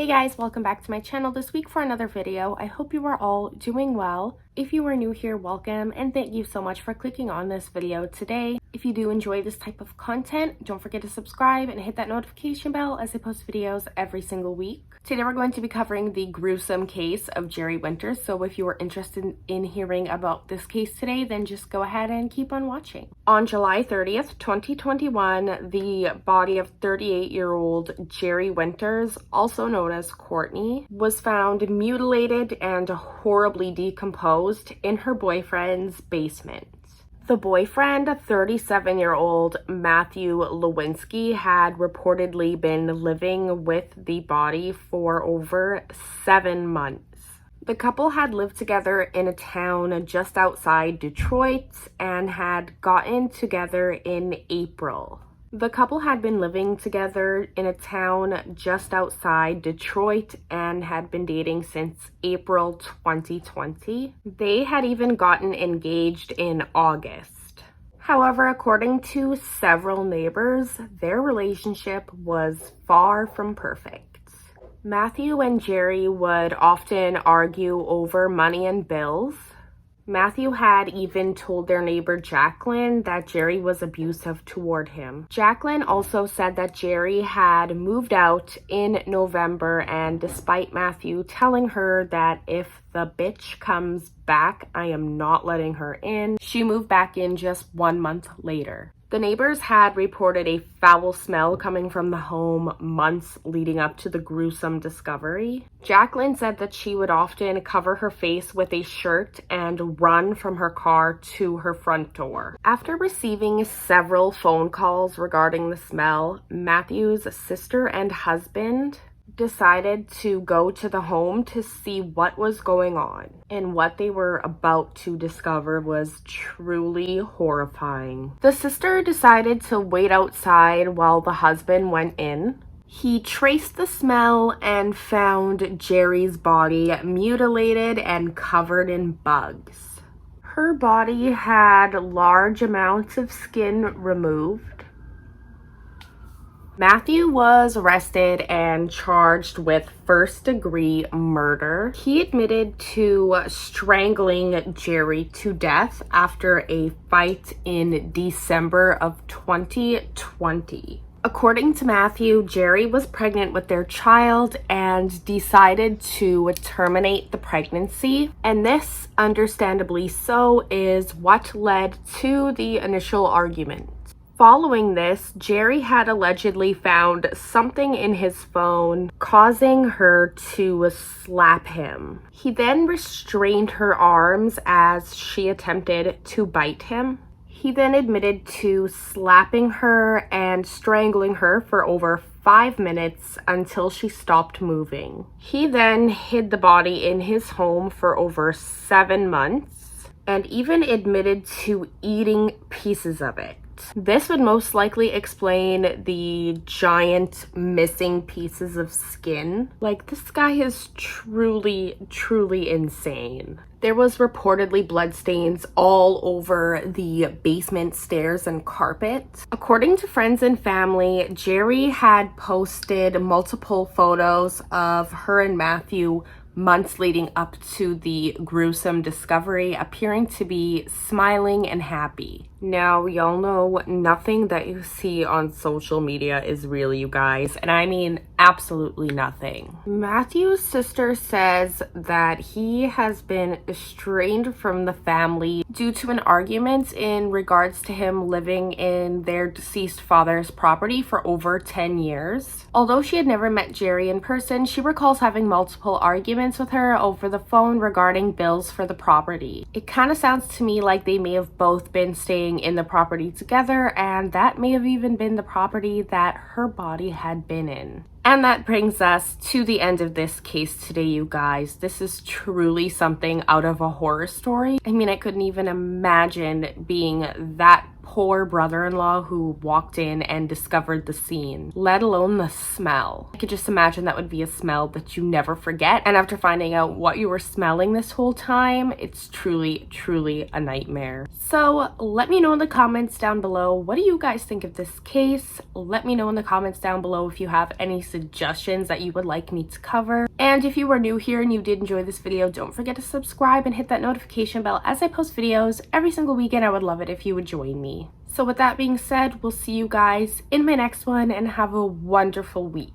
guys, welcome back to my channel this week for another video. I hope you are all doing well. If you are new here, welcome, and thank you so much for clicking on this video today. If you do enjoy this type of content, don't forget to subscribe and hit that notification bell as I post videos every single week. Today we're going to be covering the gruesome case of Jerri Winters, so if you are interested in hearing about this case today, then just go ahead and keep on watching. On July 30th, 2021, the body of 38-year-old Jerri Winters, also known as Courtney, was found mutilated and horribly decomposed in her boyfriend's basement. The boyfriend, 37-year-old Matthew Lewinsky, had reportedly been living with the body for over 7 months. The couple had lived together in a town just outside Detroit and had gotten together in April. The couple had been living together in a town just outside Detroit and had been dating since April 2020. They had even gotten engaged in August. However, according to several neighbors, their relationship was far from perfect. Matthew and Jerri would often argue over money and bills. Matthew had even told their neighbor Jacqueline that Jerri was abusive toward him. Jacqueline also said that Jerri had moved out in November, and despite Matthew telling her that if the bitch comes back, I am not letting her in, she moved back in just 1 month later. The neighbors had reported a foul smell coming from the home months leading up to the gruesome discovery. Jacqueline said that she would often cover her face with a shirt and run from her car to her front door. After receiving several phone calls regarding the smell, Matthew's sister and husband decided to go to the home to see what was going on, and what they were about to discover was truly horrifying. The sister decided to wait outside while the husband went in. He traced the smell and found Jerri's body mutilated and covered in bugs. Her body had large amounts of skin removed. Matthew was arrested and charged with first-degree murder. He admitted to strangling Jerri to death after a fight in December of 2020. According to Matthew, Jerri was pregnant with their child and decided to terminate the pregnancy. And this, understandably so, is what led to the initial argument. Following this, Jerri had allegedly found something in his phone, causing her to slap him. He then restrained her arms as she attempted to bite him. He then admitted to slapping her and strangling her for over 5 minutes until she stopped moving. He then hid the body in his home for over 7 months and even admitted to eating pieces of it. This would most likely explain the giant missing pieces of skin. Like, this guy is truly insane. There was reportedly bloodstains all over the basement stairs and carpet. According to friends and family, Jerri had posted multiple photos of her and Matthew months leading up to the gruesome discovery, appearing to be smiling and happy. Now, y'all know nothing that you see on social media is real, you guys, and I mean absolutely nothing. Matthew's sister says that he has been estranged from the family due to an argument in regards to him living in their deceased father's property for over 10 years. Although she had never met Jerri in person, she recalls having multiple arguments with her over the phone regarding bills for the property. It kind of sounds to me like they may have both been staying in the property together, and that may have even been the property that her body had been in. And that brings us to the end of this case today, you guys. This is truly something out of a horror story. I mean, I couldn't even imagine being that poor brother-in-law who walked in and discovered the scene, let alone the smell. I could just imagine that would be a smell that you never forget, and after finding out what you were smelling this whole time, it's truly a nightmare. So let me know in the comments down below, what do you guys think of this case? Let me know in the comments down below if you have any suggestions that you would like me to cover. And if you are new here and you did enjoy this video, don't forget to subscribe and hit that notification bell as I post videos every single weekend. I would love it if you would join me. So with that being said, we'll see you guys in my next one and have a wonderful week.